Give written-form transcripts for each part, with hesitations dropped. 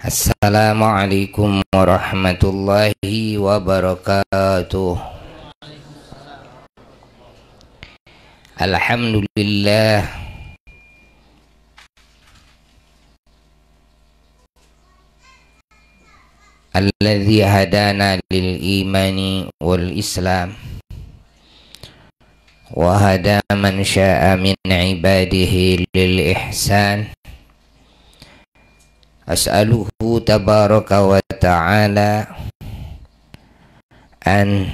Assalamualaikum warahmatullahi wabarakatuh. Alhamdulillah alladzi hadana lil imani wal islam wa hada man syaa min ibadihi lil ihsan. As'aluhu tabaraka wa ta'ala an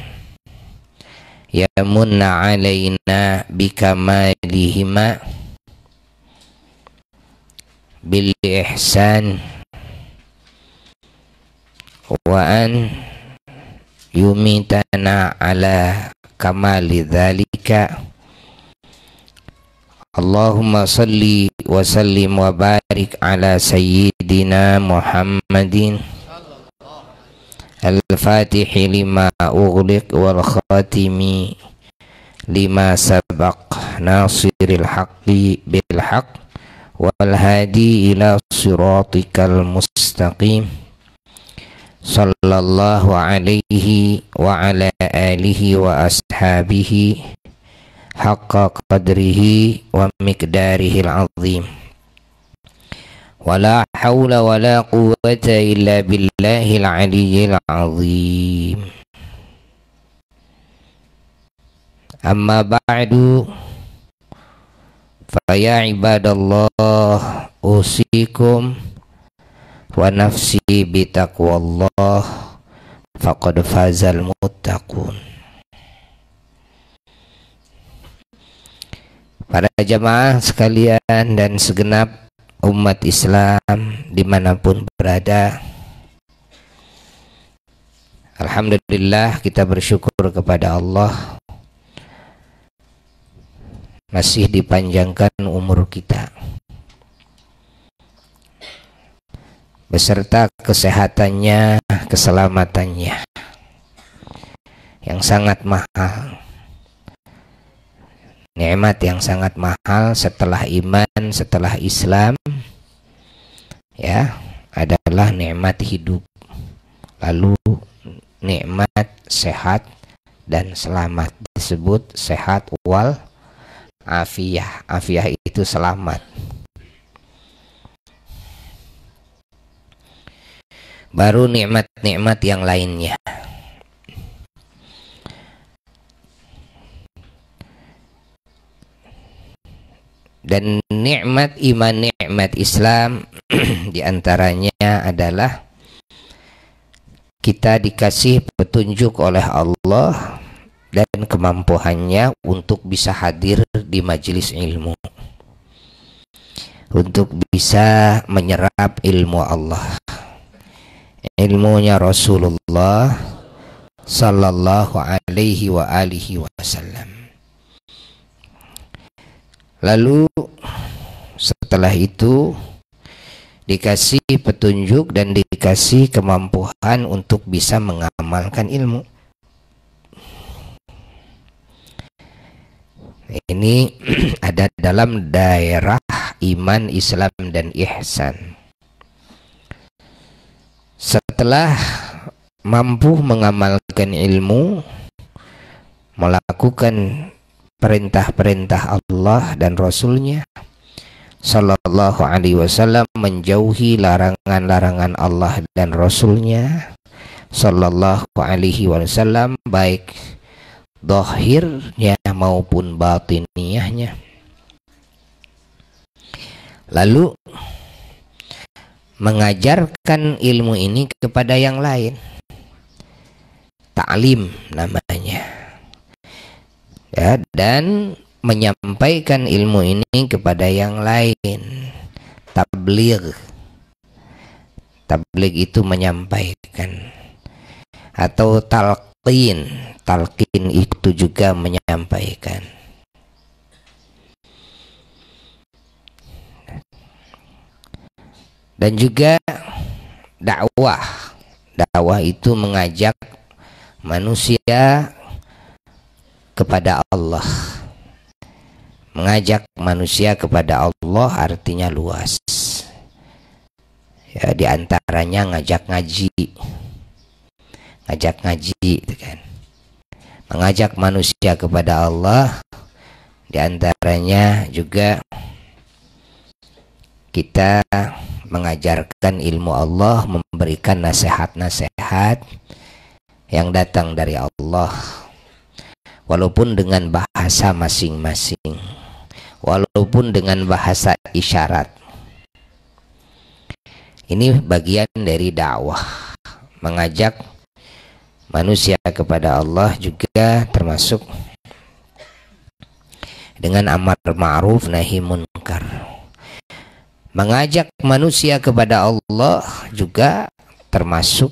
yamunna alaina bikamalihima bil ihsan wa an yumitana ala kamali dzalika. Allahumma salli wa sallim wa barik ala sayyidina Muhammadin al-fatihi lima ughliq wal khatimi lima sabaq nasiril haqqi bil haqq wal hadi ila siratikal mustaqim sallallahu alaihi wa ala alihi wa ashabihi haqqa qadrihi wa miqdarihil azim. Wala hawla wala quwwata illa billahil aliyyil azim. Amma ba'du, fa ya ibadallah usikum wa nafsi bitaqwallah faqad fazal muttaqun. Para jamaah sekalian dan segenap umat Islam dimanapun berada, alhamdulillah kita bersyukur kepada Allah masih dipanjangkan umur kita beserta kesehatannya, keselamatannya yang sangat mahal. Nikmat yang sangat mahal setelah iman, setelah Islam, ya, adalah nikmat hidup. Lalu nikmat sehat dan selamat, disebut sehat wal afiyah. Afiyah itu selamat. Baru nikmat-nikmat yang lainnya. Dan nikmat iman, nikmat Islam diantaranya adalah kita dikasih petunjuk oleh Allah dan kemampuannya untuk bisa hadir di majelis ilmu, untuk bisa menyerap ilmu Allah, ilmunya Rasulullah sallallahu alaihi wa alihi wasallam. Lalu setelah itu dikasih petunjuk dan dikasih kemampuan untuk bisa mengamalkan ilmu. Ini ada dalam daerah iman, Islam, dan ihsan. Setelah mampu mengamalkan ilmu, melakukan perintah-perintah Allah dan Rasulnya sallallahu alaihi wasallam, menjauhi larangan-larangan Allah dan Rasulnya sallallahu alaihi wasallam, baik zahirnya maupun batiniyahnya. Lalu mengajarkan ilmu ini kepada yang lain, ta'lim namanya, ya, dan menyampaikan ilmu ini kepada yang lain, tabligh. Tabligh itu menyampaikan, atau talqin. Talqin itu juga menyampaikan. Dan juga dakwah. Dakwah itu mengajak manusia kepada Allah. Mengajak manusia kepada Allah artinya luas, Ya, diantaranya ngajak ngaji, gitu kan. Mengajak manusia kepada Allah, diantaranya juga kita mengajarkan ilmu Allah, memberikan nasihat-nasihat yang datang dari Allah, walaupun dengan bahasa masing-masing, walaupun dengan bahasa isyarat. Ini bagian dari dakwah, mengajak manusia kepada Allah, juga termasuk dengan amar ma'ruf nahi munkar. Mengajak manusia kepada Allah juga termasuk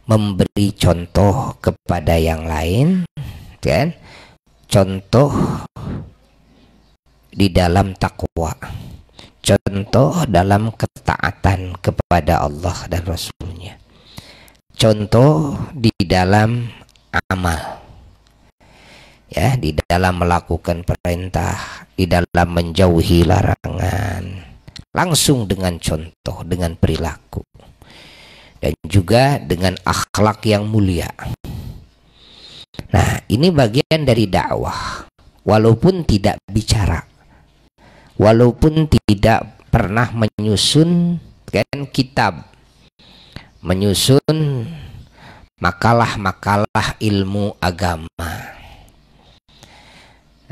memberi contoh kepada yang lain, kan? Contoh di dalam takwa, contoh dalam ketaatan kepada Allah dan Rasulnya, contoh di dalam amal, ya, di dalam melakukan perintah, di dalam menjauhi larangan, langsung dengan contoh, dengan perilaku, dan juga dengan akhlak yang mulia. Nah, ini bagian dari dakwah, walaupun tidak bicara, walaupun tidak pernah menyusun kan kitab, menyusun makalah-makalah ilmu agama.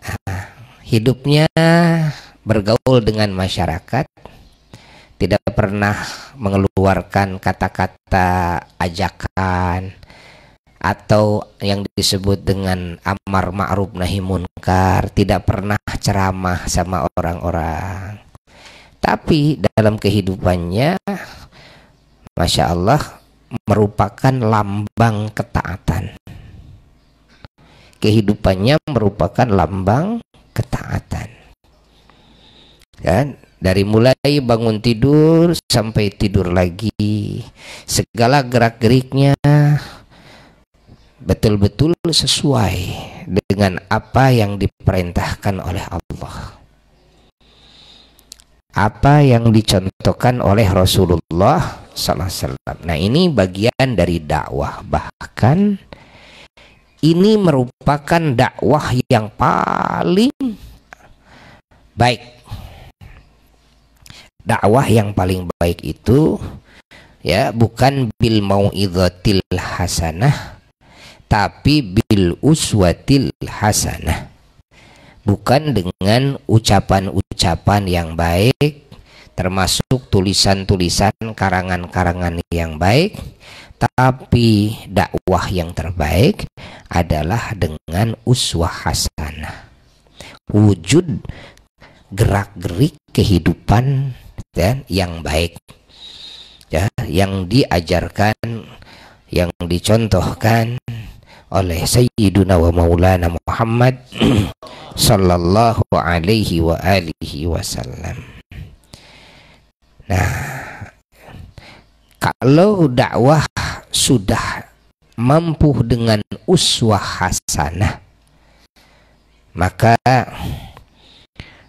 Nah, hidupnya bergaul dengan masyarakat, tidak pernah mengeluarkan kata-kata ajakan atau yang disebut dengan amar ma'ruf nahi munkar, tidak pernah ceramah sama orang-orang. Tapi dalam kehidupannya, Masya Allah, merupakan lambang ketaatan. Kehidupannya merupakan lambang ketaatan, kan? Dari mulai bangun tidur sampai tidur lagi, segala gerak-geriknya betul-betul sesuai dengan apa yang diperintahkan oleh Allah, apa yang dicontohkan oleh Rasulullah SAW. Nah, ini bagian dari dakwah. Bahkan ini merupakan dakwah yang paling baik. Dakwah yang paling baik itu, ya, bukan bil mau'izatil hasanah, tapi bil uswatil hasanah. Bukan dengan ucapan-ucapan yang baik, termasuk tulisan-tulisan, karangan-karangan yang baik, tapi dakwah yang terbaik adalah dengan uswah hasanah. Wujud gerak-gerik kehidupan dan yang baik, ya, yang diajarkan, yang dicontohkan oleh Sayyiduna wa Maulana Muhammad sallallahu alaihi wa alihi wasallam. Nah, kalau dakwah sudah mampu dengan uswah hasanah, maka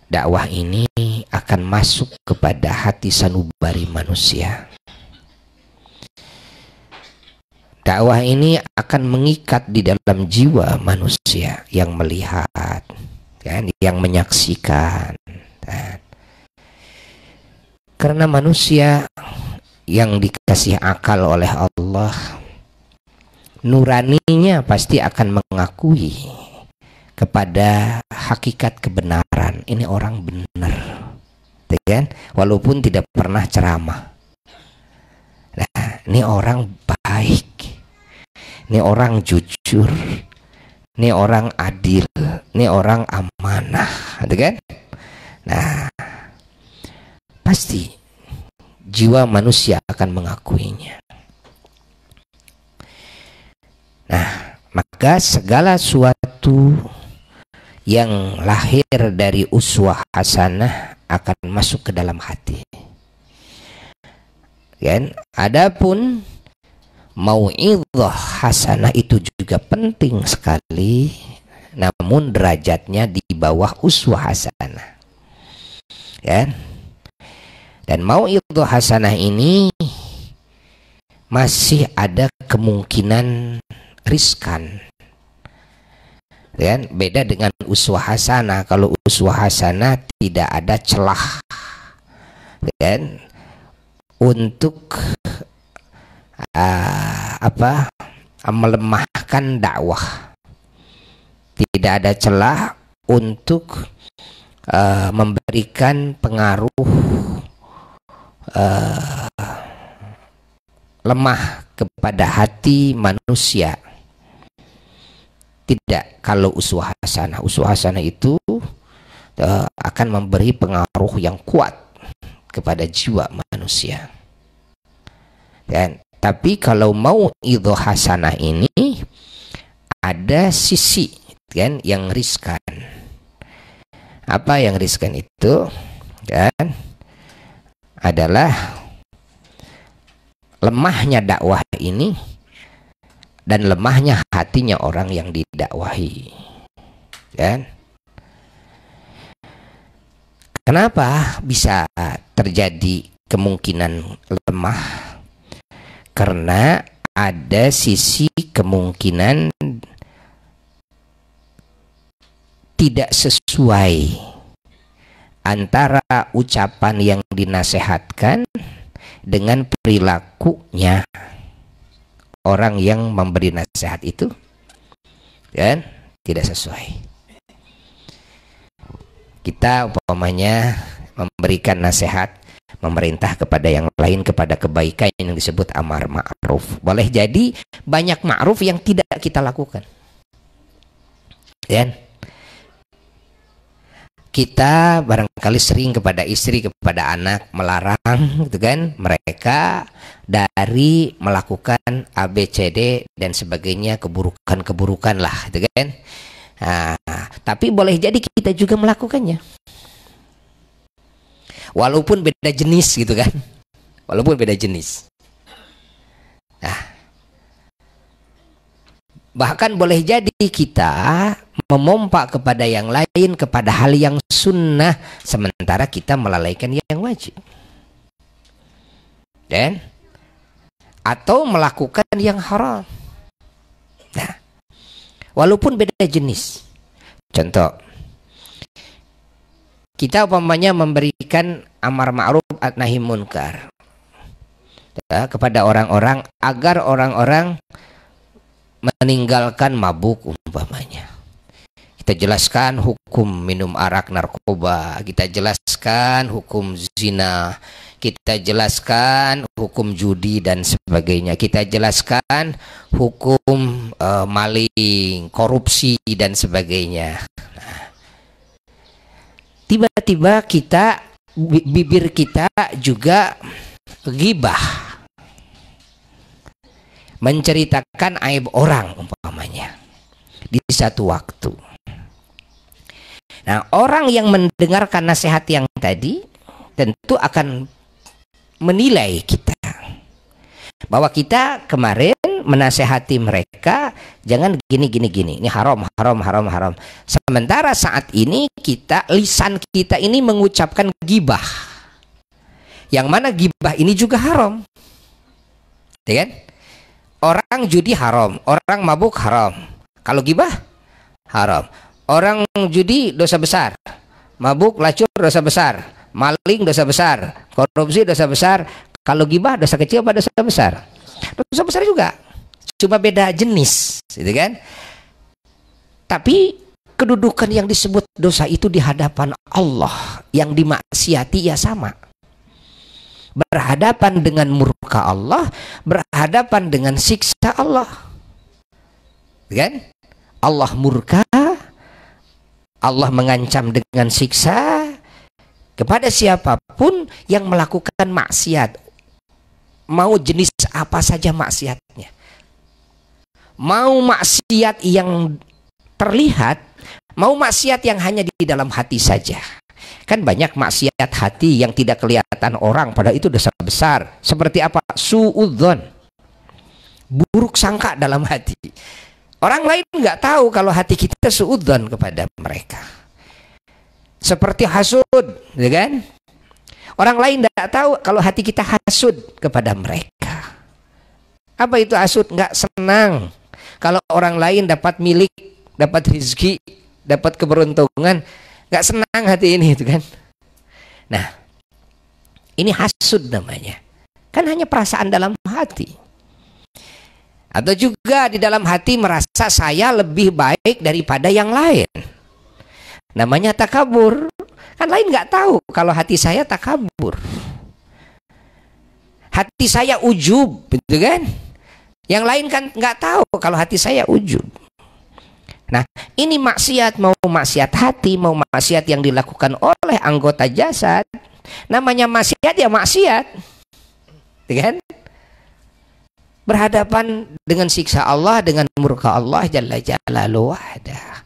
dakwah ini akan masuk kepada hati sanubari manusia. Dakwah ini akan mengikat di dalam jiwa manusia yang melihat, kan, yang menyaksikan. Kan. Karena manusia yang dikasih akal oleh Allah, nuraninya pasti akan mengakui kepada hakikat kebenaran. Ini orang benar, kan? Walaupun tidak pernah ceramah. Nah, ini orang baik, ini orang jujur, ini orang adil, ini orang amanah, kan? Nah, pasti jiwa manusia akan mengakuinya. Nah, maka segala suatu yang lahir dari uswah hasanah akan masuk ke dalam hati. Kan? Adapun mau'izah hasanah itu juga penting sekali, namun derajatnya di bawah uswah hasanah. Kan? Dan mau'idhah hasanah ini masih ada kemungkinan riskan. Dan beda dengan uswah hasanah. Kalau uswah hasanah tidak ada celah dan untuk melemahkan dakwah. Tidak ada celah untuk memberikan pengaruh lemah kepada hati manusia. Tidak. Kalau uswah hasanah itu akan memberi pengaruh yang kuat kepada jiwa manusia. Dan tapi kalau mau'idhah hasanah ini ada sisi kan yang riskan. Apa yang riskan itu? Dan adalah lemahnya dakwah ini dan lemahnya hatinya orang yang didakwahi. Kan? Kenapa bisa terjadi kemungkinan lemah? Karena ada sisi kemungkinan tidak sesuai antara ucapan yang dinasehatkan dengan perilakunya orang yang memberi nasihat itu, kan? Tidak sesuai. Kita umpamanya memberikan nasihat, memerintah kepada yang lain kepada kebaikan yang disebut amar ma'ruf. Boleh jadi banyak ma'ruf yang tidak kita lakukan, kan? Kita barangkali sering kepada istri, kepada anak melarang gitu kan, mereka dari melakukan ABCD dan sebagainya, keburukan-keburukan lah gitu kan. Tapi boleh jadi kita juga melakukannya walaupun beda jenis gitu kan, walaupun beda jenis. Bahkan boleh jadi kita memompa kepada yang lain, kepada hal yang sunnah, sementara kita melalaikan yang wajib. Dan atau melakukan yang haram. Nah, walaupun beda jenis. Contoh, kita umpamanya memberikan amar ma'ruf nahi munkar kepada orang-orang agar orang-orang meninggalkan mabuk umpamanya. Kita jelaskan hukum minum arak, narkoba, kita jelaskan hukum zina, kita jelaskan hukum judi dan sebagainya, kita jelaskan hukum maling, korupsi dan sebagainya. Tiba-tiba kita, bibir kita juga ghibah, menceritakan aib orang umpamanya di satu waktu. Nah, orang yang mendengarkan nasihat yang tadi tentu akan menilai kita bahwa kita kemarin menasehati mereka jangan gini. Ini haram. Sementara saat ini kita, lisan kita ini mengucapkan ghibah, yang mana ghibah ini juga haram, ya kan? Orang judi haram, orang mabuk haram. Kalau ghibah haram. Orang judi dosa besar, mabuk lacur dosa besar, maling dosa besar, korupsi dosa besar. Kalau ghibah dosa kecil apa dosa besar? Dosa besar juga, cuma beda jenis, gitu kan? Tapi kedudukan yang disebut dosa itu di hadapan Allah, yang dimaksiati ya sama. Berhadapan dengan murka Allah, berhadapan dengan siksa Allah, kan? Allah murka, Allah mengancam dengan siksa kepada siapapun yang melakukan maksiat, mau jenis apa saja maksiatnya, mau maksiat yang terlihat, mau maksiat yang hanya di dalam hati saja. Kan banyak maksiat hati yang tidak kelihatan orang, padahal itu dosa besar. Seperti apa? Suudzon, buruk sangka dalam hati. Orang lain nggak tahu kalau hati kita suudzon kepada mereka. Seperti hasud, ya kan? Orang lain tidak tahu kalau hati kita hasud kepada mereka. Apa itu hasud? Nggak senang kalau orang lain dapat milik, dapat rezeki, dapat keberuntungan. Nggak senang hati ini, itu kan. Nah, ini hasud namanya. Kan hanya perasaan dalam hati. Atau juga di dalam hati merasa saya lebih baik daripada yang lain. Namanya takabur. Kan lain nggak tahu kalau hati saya takabur. Hati saya ujub, gitu kan? Yang lain kan nggak tahu kalau hati saya ujub. Nah, ini maksiat, mau maksiat hati, mau maksiat yang dilakukan oleh anggota jasad. Namanya maksiat ya maksiat, gitu kan? Berhadapan dengan siksa Allah, dengan murka Allah Jalla Jalaluhu wahdah.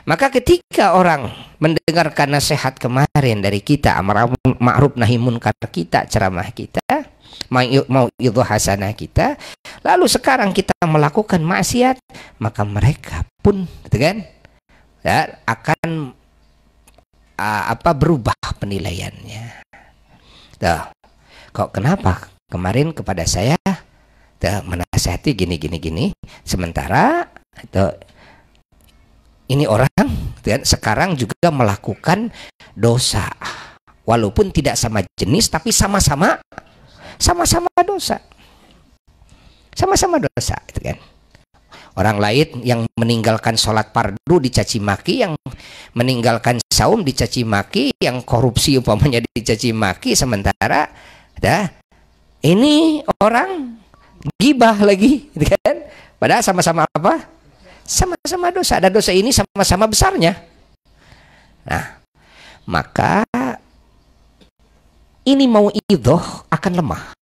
Maka ketika orang mendengarkan nasihat kemarin dari kita, amar ma'ruf nahi munkar kita, ceramah kita, mau itu hasanah kita, lalu sekarang kita melakukan maksiat, maka mereka pun, gitu kan, ya, akan berubah penilaiannya. Tuh, kok kenapa kemarin kepada saya menasihati gini, sementara ini orang dan sekarang juga melakukan dosa, walaupun tidak sama jenis tapi sama-sama dosa, sama-sama dosa, itu kan. Orang lain yang meninggalkan sholat fardu dicaci maki, yang meninggalkan saum dicaci maki, yang korupsi umpamanya dicaci maki, sementara ini orang gibah lagi, gitu kan. Padahal sama-sama apa? Sama-sama dosa, dan dosa ini sama-sama besarnya. Nah, maka ini mau idhoh akan lemah.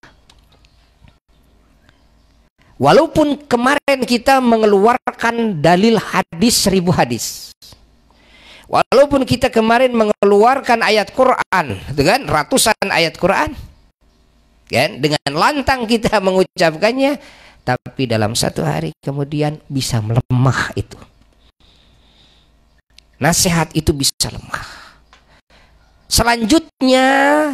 Walaupun kemarin kita mengeluarkan dalil hadis 1000 hadis, walaupun kita kemarin mengeluarkan ayat Quran, dengan ratusan ayat Quran, kan, dengan lantang kita mengucapkannya, tapi dalam satu hari kemudian bisa melemah itu. Nasihat itu bisa lemah. Selanjutnya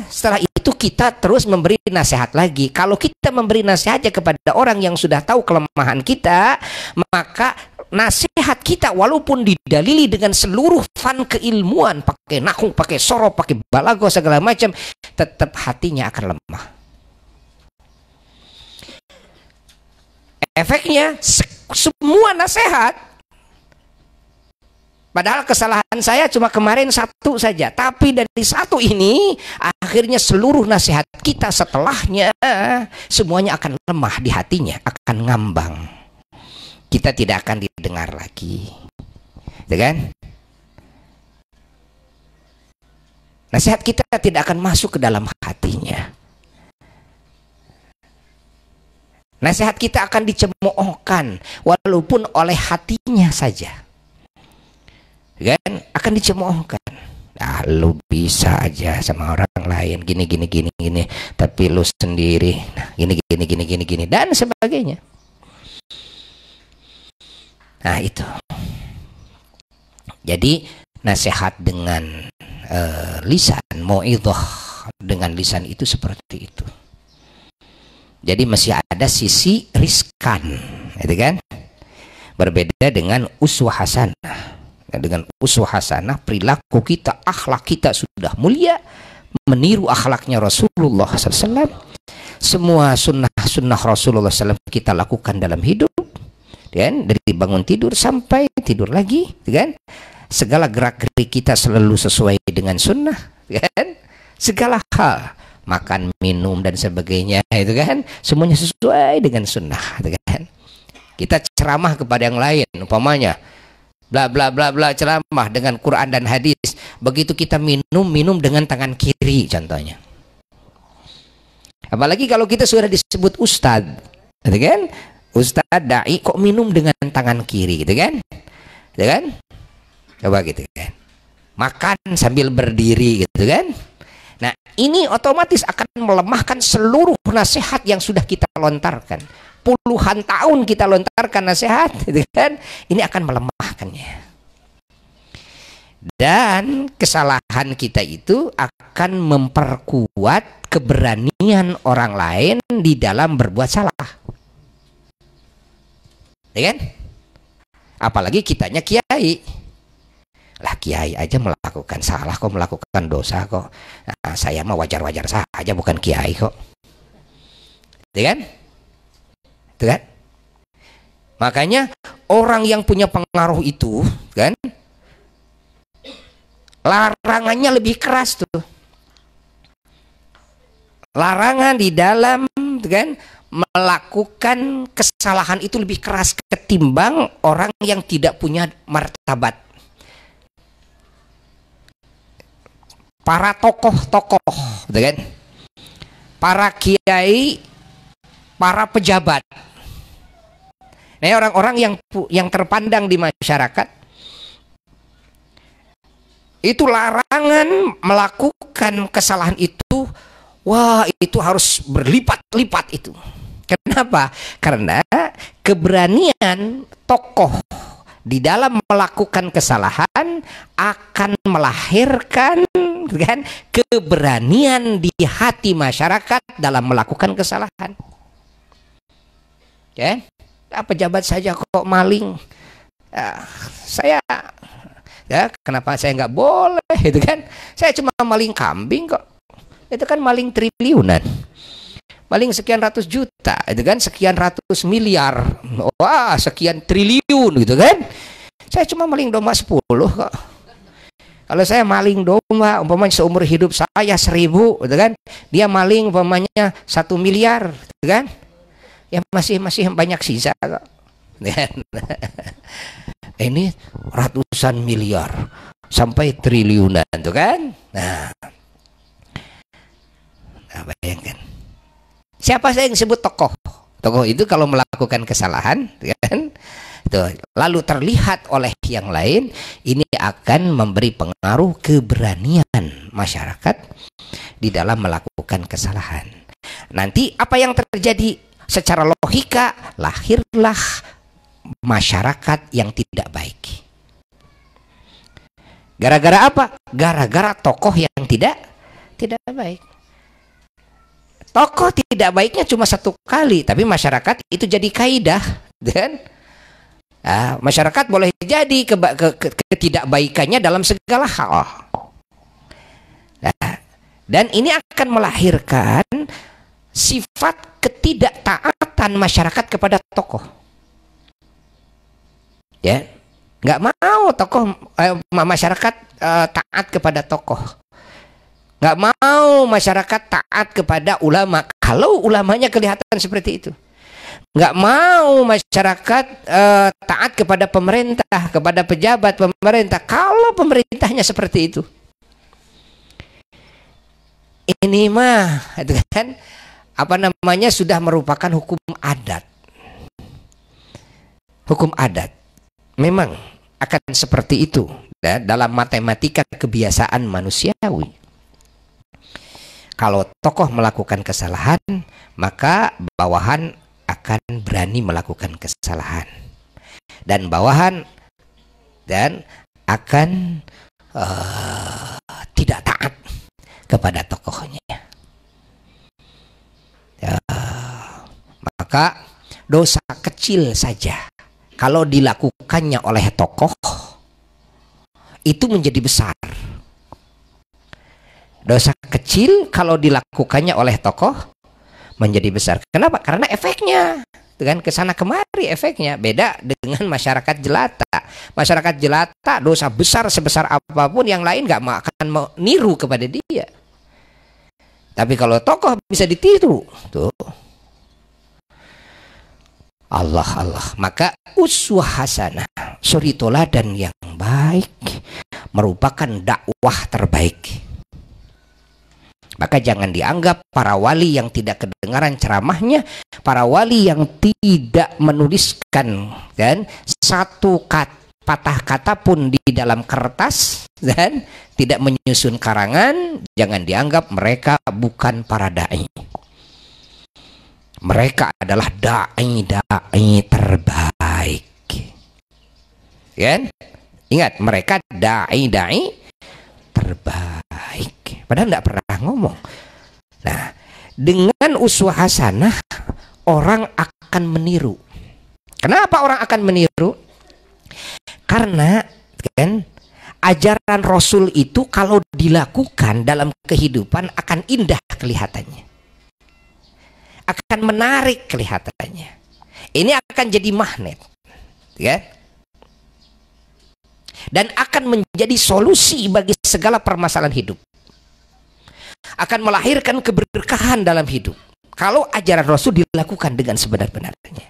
setelah itu kita terus memberi nasihat lagi. Kalau kita memberi nasihatnya kepada orang yang sudah tahu kelemahan kita, maka nasihat kita walaupun didalili dengan seluruh fan keilmuan, pakai nahwu, pakai sorof, pakai balaghah, segala macam, tetap hatinya akan lemah. Efeknya semua nasihat, padahal kesalahan saya cuma kemarin satu saja, tapi dari satu ini akhirnya seluruh nasihat kita setelahnya semuanya akan lemah di hatinya, akan ngambang. Kita tidak akan didengar lagi, ya kan? Nasihat kita tidak akan masuk ke dalam hatinya. Nasihat kita akan dicemoohkan walaupun oleh hatinya saja, kan, akan dicemoohkan. Nah, lu bisa aja sama orang lain gini, tapi lu sendiri nah, gini dan sebagainya. Nah, itu. Jadi nasihat dengan lisan, mau'idhah dengan lisan itu seperti itu. Jadi masih ada sisi riskan, gitu kan? Berbeda dengan uswah hasanah. Dengan uswah hasanah, perilaku kita, akhlak kita sudah mulia, meniru akhlaknya Rasulullah SAW. Semua sunnah Rasulullah SAW kita lakukan dalam hidup, kan? Dari bangun tidur sampai tidur lagi, kan? Segala gerak-gerik kita selalu sesuai dengan sunnah, kan? Segala hal, makan, minum dan sebagainya, itu kan, semuanya sesuai dengan sunnah, itu kan. Kita ceramah kepada yang lain, umpamanya bla bla bla bla, ceramah dengan Quran dan hadis. Begitu kita minum dengan tangan kiri contohnya. Apalagi kalau kita sudah disebut ustad, gitu kan, ustad dai, kok minum dengan tangan kiri, gitu kan, gitu kan. Coba gitu kan, makan sambil berdiri, gitu kan. Nah, ini otomatis akan melemahkan seluruh nasihat yang sudah kita lontarkan. Puluhan tahun kita lontarkan nasihat, gitu kan? Ini akan melemahkannya. Dan kesalahan kita itu akan memperkuat keberanian orang lain di dalam berbuat salah. Ya kan? Apalagi kitanya kiai. Lah kiai aja melakukan salah kok, melakukan dosa kok. Nah, saya mah wajar-wajar saja, bukan kiai kok. Ya kan? Itu kan? Makanya orang yang punya pengaruh itu kan, larangannya lebih keras tuh. Larangan di dalam kan melakukan kesalahan itu lebih keras ketimbang orang yang tidak punya martabat. Para tokoh-tokoh, gitu kan? Para kiai, para pejabat. Nah, orang-orang yang terpandang di masyarakat itu larangan melakukan kesalahan itu. Wah, itu harus berlipat-lipat itu. Kenapa? Karena keberanian tokoh di dalam melakukan kesalahan akan melahirkan kan keberanian di hati masyarakat dalam melakukan kesalahan. Ya, pejabat saja kok maling. Saya ya kenapa saya nggak boleh itu kan? Saya cuma maling kambing kok. Itu kan maling triliunan. Maling sekian ratus juta, itu kan sekian ratus miliar. Wah, sekian triliun gitu kan. Saya cuma maling domba 10 kok. Kalau saya maling domba umpamanya seumur hidup saya 1000 gitu kan. Dia maling umpamanya 1 miliar gitu kan. Ya masih banyak sisa kok. Ini ratusan miliar sampai triliunan tuh kan. Nah, bayangkan. Siapa saya yang disebut tokoh? Tokoh itu kalau melakukan kesalahan, kan? Tuh, lalu terlihat oleh yang lain, ini akan memberi pengaruh keberanian masyarakat di dalam melakukan kesalahan. Nanti apa yang terjadi? Secara logika lahirlah masyarakat yang tidak baik. Gara-gara apa? Gara-gara tokoh yang tidak baik. Tokoh tidak baiknya cuma satu kali, tapi masyarakat itu jadi kaidah, dan masyarakat boleh jadi ketidakbaikannya dalam segala hal. Dan ini akan melahirkan sifat ketidaktaatan masyarakat kepada tokoh. Ya, nggak mau tokoh masyarakat taat kepada tokoh. Nggak mau masyarakat taat kepada ulama kalau ulamanya kelihatan seperti itu. Nggak mau masyarakat taat kepada pemerintah, kepada pejabat pemerintah kalau pemerintahnya seperti itu. Ini mah itu kan apa namanya sudah merupakan hukum adat. Hukum adat memang akan seperti itu ya, dalam matematika kebiasaan manusiawi. Kalau tokoh melakukan kesalahan, maka bawahan akan berani melakukan kesalahan, dan bawahan akan tidak taat kepada tokohnya. Ya, maka dosa kecil saja kalau dilakukannya oleh tokoh itu menjadi besar. Dosa kecil kalau dilakukannya oleh tokoh menjadi besar. Kenapa? Karena efeknya dengan kesana kemari efeknya beda dengan masyarakat jelata. Masyarakat jelata dosa besar sebesar apapun yang lain nggak akan meniru kepada dia. Tapi kalau tokoh bisa ditiru, tuh Allah. Maka uswah hasanah, suri toladan yang baik merupakan dakwah terbaik. Maka jangan dianggap para wali yang tidak kedengaran ceramahnya, para wali yang tidak menuliskan dan satu patah kata pun di dalam kertas dan tidak menyusun karangan, jangan dianggap mereka bukan para dai. Mereka adalah dai terbaik. Kan? Ingat, mereka dai-dai terbaik. Padahal tidak pernah ngomong. Nah, dengan uswah hasanah orang akan meniru. Kenapa orang akan meniru? Karena kan ajaran Rasul itu kalau dilakukan dalam kehidupan akan indah kelihatannya, akan menarik kelihatannya. Ini akan jadi magnet, ya, dan akan menjadi solusi bagi segala permasalahan hidup. Akan melahirkan keberkahan dalam hidup kalau ajaran Rasul dilakukan dengan sebenar-benarnya.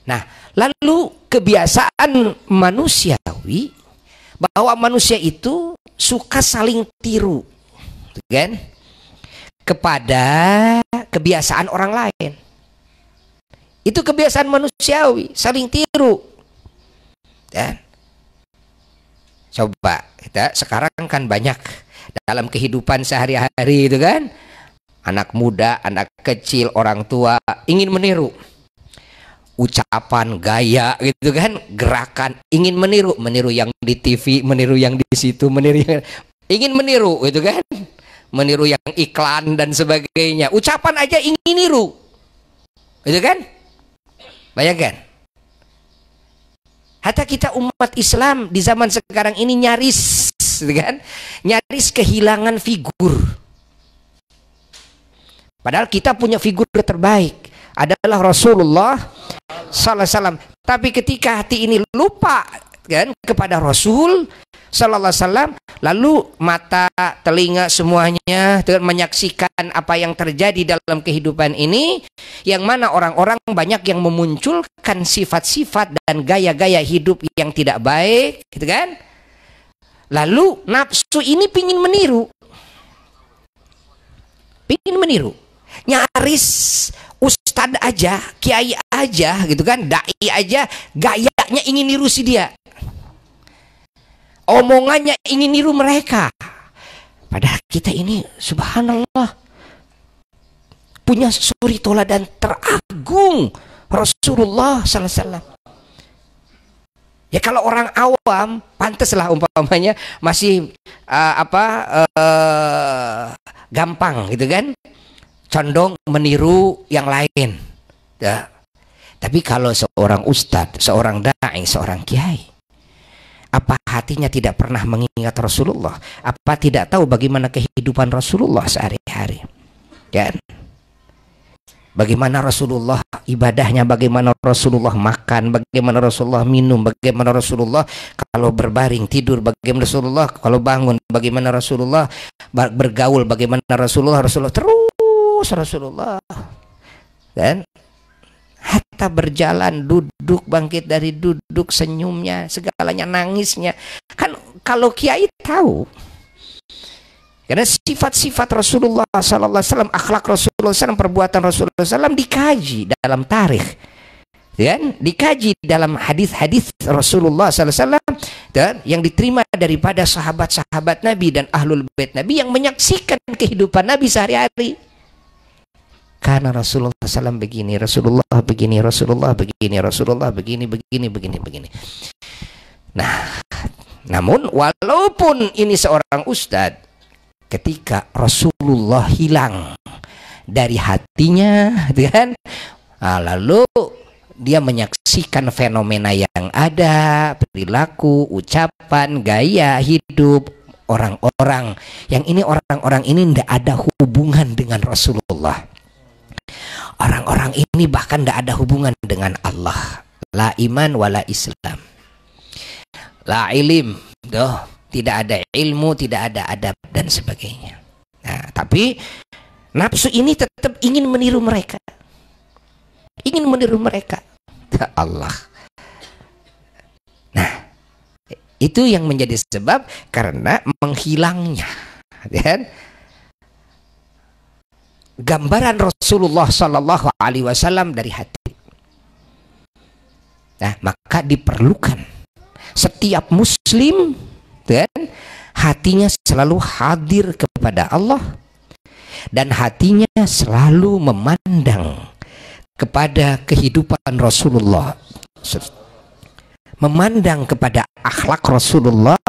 Nah, lalu kebiasaan manusiawi bahwa manusia itu suka saling tiru, kan, kepada kebiasaan orang lain. Itu kebiasaan manusiawi, saling tiru. Dan coba kita sekarang kan banyak dalam kehidupan sehari-hari itu kan, anak muda, anak kecil, orang tua ingin meniru ucapan, gaya gitu kan, gerakan, ingin meniru yang di TV, meniru yang di situ, ingin meniru gitu kan, meniru yang iklan dan sebagainya. Ucapan aja ingin niru, gitu kan? Bayangkan. Hatta kita umat Islam di zaman sekarang ini nyaris, gitu kan, nyaris kehilangan figur. Padahal kita punya figur terbaik adalah Rasulullah sallallahu alaihi wasallam. Tapi ketika hati ini lupa kan kepada Rasul sallallahu alaihi wasallam, lalu mata, telinga semuanya menyaksikan apa yang terjadi dalam kehidupan ini, yang mana orang-orang banyak yang memunculkan sifat-sifat dan gaya-gaya hidup yang tidak baik, gitu kan? Lalu nafsu ini pingin meniru, nyaris ustadz aja, kiai aja gitu kan, dai aja gayanya ingin niru si dia, omongannya ingin niru mereka. Padahal kita ini subhanallah punya suri toladan teragung, Rasulullah sallallahu alaihi wasallam. Ya kalau orang awam pantaslah umpamanya masih gampang gitu kan, condong meniru yang lain, ya. Tapi kalau seorang ustadz, seorang dai, seorang kiai, apa hatinya tidak pernah mengingat Rasulullah? Apa tidak tahu bagaimana kehidupan Rasulullah sehari-hari? Ya. Bagaimana Rasulullah ibadahnya, bagaimana Rasulullah makan, bagaimana Rasulullah minum, bagaimana Rasulullah kalau berbaring tidur, bagaimana Rasulullah kalau bangun, bagaimana Rasulullah bergaul, bagaimana Rasulullah terus Rasulullah, dan hatta berjalan, duduk, bangkit dari duduk, senyumnya, segalanya, nangisnya. Kan kalau kiai tahu, karena sifat-sifat Rasulullah sallallahu alaihi wasallam, akhlak Rasulullah SAW, perbuatan Rasulullah SAW dikaji dalam tarikh, dan dikaji dalam hadis-hadis Rasulullah sallallahu alaihi wasallam, dan yang diterima daripada sahabat-sahabat Nabi dan ahlul bait Nabi yang menyaksikan kehidupan Nabi sehari-hari. Karena Rasulullah SAW begini, Rasulullah begini, Rasulullah begini, Rasulullah begini. Nah, namun walaupun ini seorang ustadz, ketika Rasulullah hilang dari hatinya, kan? Lalu dia menyaksikan fenomena yang ada, perilaku, ucapan, gaya hidup orang-orang yang ini, orang-orang ini tidak ada hubungan dengan Rasulullah. Orang-orang ini bahkan tidak ada hubungan dengan Allah. La iman wala Islam, la ilim, tidak ada ilmu, tidak ada adab dan sebagainya. Nah, tapi nafsu ini tetap ingin meniru mereka, ingin meniru mereka. Allah. Nah, itu yang menjadi sebab karena menghilangnya, kan? Gambaran Rasulullah Sallallahu Alaihi Wasallam dari hati. Nah, maka diperlukan setiap Muslim, dan hatinya selalu hadir kepada Allah, dan hatinya selalu memandang kepada kehidupan Rasulullah. memandang kepada akhlak Rasulullah,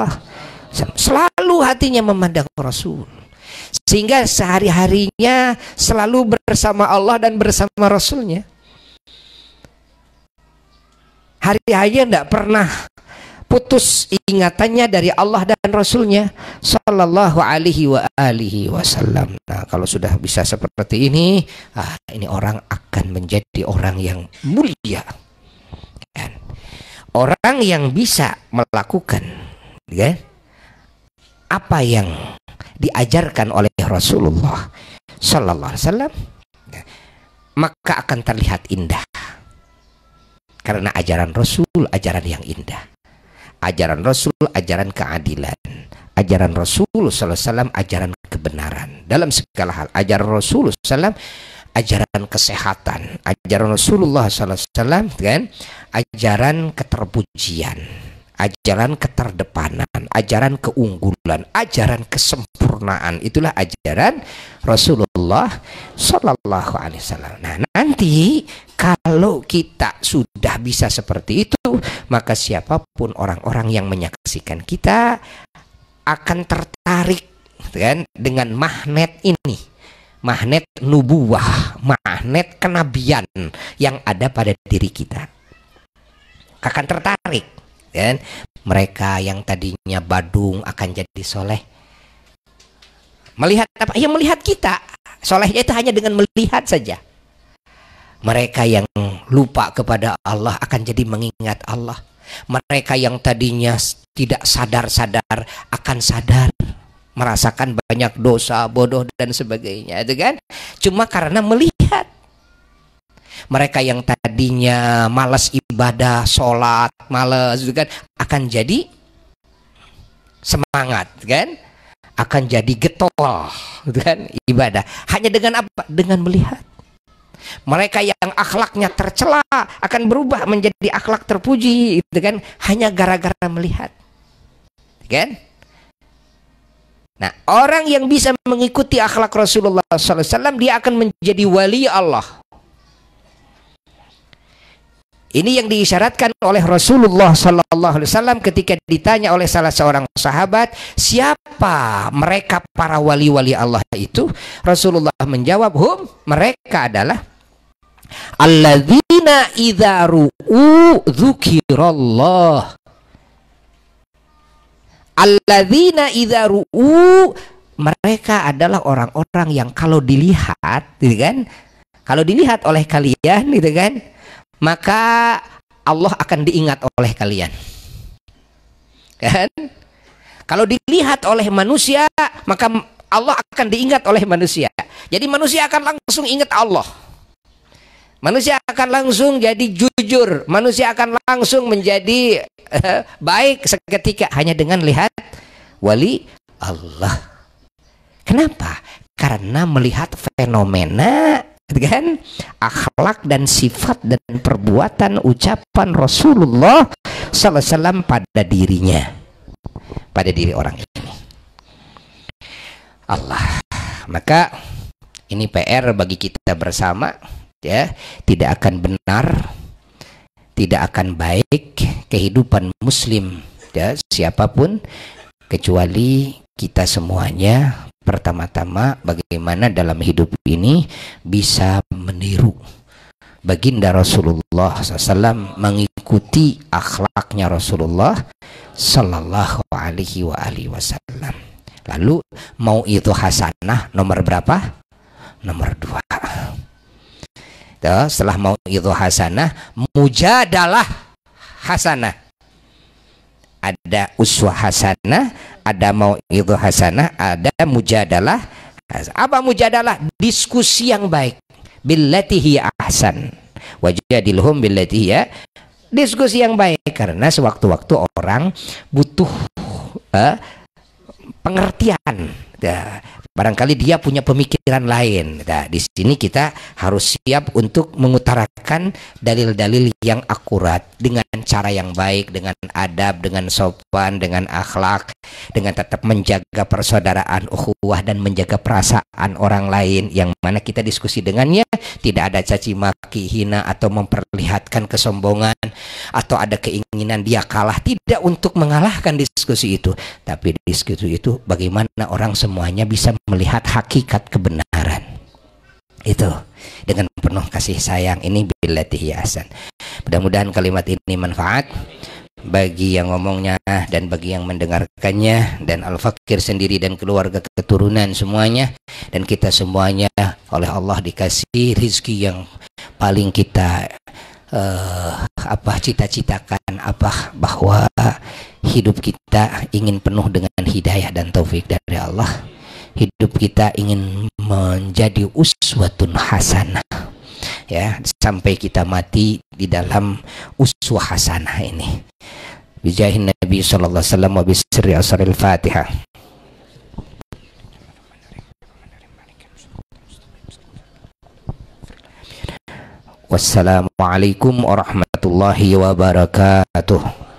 selalu hatinya memandang Rasul, sehingga sehari-harinya selalu bersama Allah dan bersama Rasulnya. Hari-harinya tidak pernah putus ingatannya dari Allah dan Rasulnya Sallallahu Alaihi Wasallam. Nah, kalau sudah bisa seperti ini, ini orang akan menjadi orang yang mulia. Orang yang bisa melakukan, ya, apa yang diajarkan oleh Rasulullah Sallallahu Alaihi Wasallam, maka akan terlihat indah. Karena ajaran Rasul, ajaran yang indah. Ajaran Rasul, ajaran keadilan. Ajaran Rasul Sallallahu Alaihi Wasallam, ajaran kebenaran dalam segala hal. Ajaran Rasul Sallallahu Alaihi Wasallam, ajaran kesehatan. Ajaran Rasulullah Sallallahu Alaihi Wasallam, kan, ajaran keterpujian, ajaran keterdepanan, ajaran keunggulan, ajaran kesempurnaan. Itulah ajaran Rasulullah Sallallahu Alaihi Wasallam. Nah, nanti kalau kita sudah bisa seperti itu, maka siapapun orang-orang yang menyaksikan kita akan tertarik, kan, dengan magnet ini, magnet nubuwah, magnet kenabian yang ada pada diri kita. Akan tertarik, kan? Mereka yang tadinya badung akan jadi soleh. Melihat apa? Ya melihat kita. Solehnya itu hanya dengan melihat saja. Mereka yang lupa kepada Allah akan jadi mengingat Allah. Mereka yang tadinya tidak sadar-sadar akan sadar, merasakan banyak dosa, bodoh dan sebagainya, itu kan? Cuma karena melihat. Mereka yang tadinya malas ibadah, sholat, malas, itu kan, akan jadi semangat, kan? Akan jadi getol, itu kan, ibadah. Hanya dengan apa? Dengan melihat. Mereka yang akhlaknya tercela akan berubah menjadi akhlak terpuji, itu kan, hanya gara-gara melihat, kan? Nah, orang yang bisa mengikuti akhlak Rasulullah SAW, dia akan menjadi wali Allah. Ini yang diisyaratkan oleh Rasulullah SAW ketika ditanya oleh salah seorang sahabat, siapa mereka para wali-wali Allah itu? Rasulullah menjawab, mereka adalah alladzina idza ru'u dzukirallah. Alladzina idza ru'u, mereka adalah orang-orang yang kalau dilihat, gitu kan? Kalau dilihat oleh kalian, gitu kan? Maka Allah akan diingat oleh kalian. Kan? Kalau dilihat oleh manusia, maka Allah akan diingat oleh manusia. Jadi manusia akan langsung ingat Allah. Manusia akan langsung jadi jujur. Manusia akan langsung menjadi baik seketika hanya dengan lihat wali Allah. Kenapa? Karena melihat fenomena, kan, akhlak dan sifat dan perbuatan ucapan Rasulullah sallallahu alaihi wasallam pada dirinya, pada diri orang ini. Allah. Maka ini PR bagi kita bersama, ya. Tidak akan benar, tidak akan baik kehidupan muslim, ya, siapapun, kecuali kita semuanya pertama-tama bagaimana dalam hidup ini bisa meniru baginda Rasulullah SAW, mengikuti akhlaknya Rasulullah Sallallahu Alaihi Wasallam. Lalu mau itu hasanah nomor berapa? Nomor 2. Setelah mau itu hasanah, mujadalah hasanah. Ada uswah hasanah, ada mau itu hasanah, ada mujadalah. Apa mujadalah? Diskusi yang baik. Billati hiya ahsan. Wajadilhum billati hiya. Diskusi yang baik, karena sewaktu-waktu orang butuh pengertian. Barangkali dia punya pemikiran lain. Nah, di sini kita harus siap untuk mengutarakan dalil-dalil yang akurat dengan cara yang baik, dengan adab, dengan sopan, dengan akhlak. dengan tetap menjaga persaudaraan, ukhuwah, dan menjaga perasaan orang lain yang mana kita diskusi dengannya tidak ada caci maki, hina, atau memperlihatkan kesombongan atau ada keinginan dia kalah. Tidak untuk mengalahkan diskusi itu, tapi diskusi itu bagaimana orang semuanya bisa melihat hakikat kebenaran itu dengan penuh kasih sayang. Ini billatihi ahsan. Mudah-mudahan kalimat ini manfaat bagi yang ngomongnya dan bagi yang mendengarkannya, dan Al-Fakir sendiri dan keluarga keturunan semuanya, dan kita semuanya oleh Allah dikasih rizki yang paling kita cita-citakan, bahwa hidup kita ingin penuh dengan hidayah dan taufik dari Allah. Hidup kita ingin menjadi uswatun hasanah, ya, sampai kita mati di dalam uswah hasanah ini. Bijahin Nabi sallallahu alaihi wasallam wa bisirri asril Fatihah. Wassalamualaikum warahmatullahi wabarakatuh.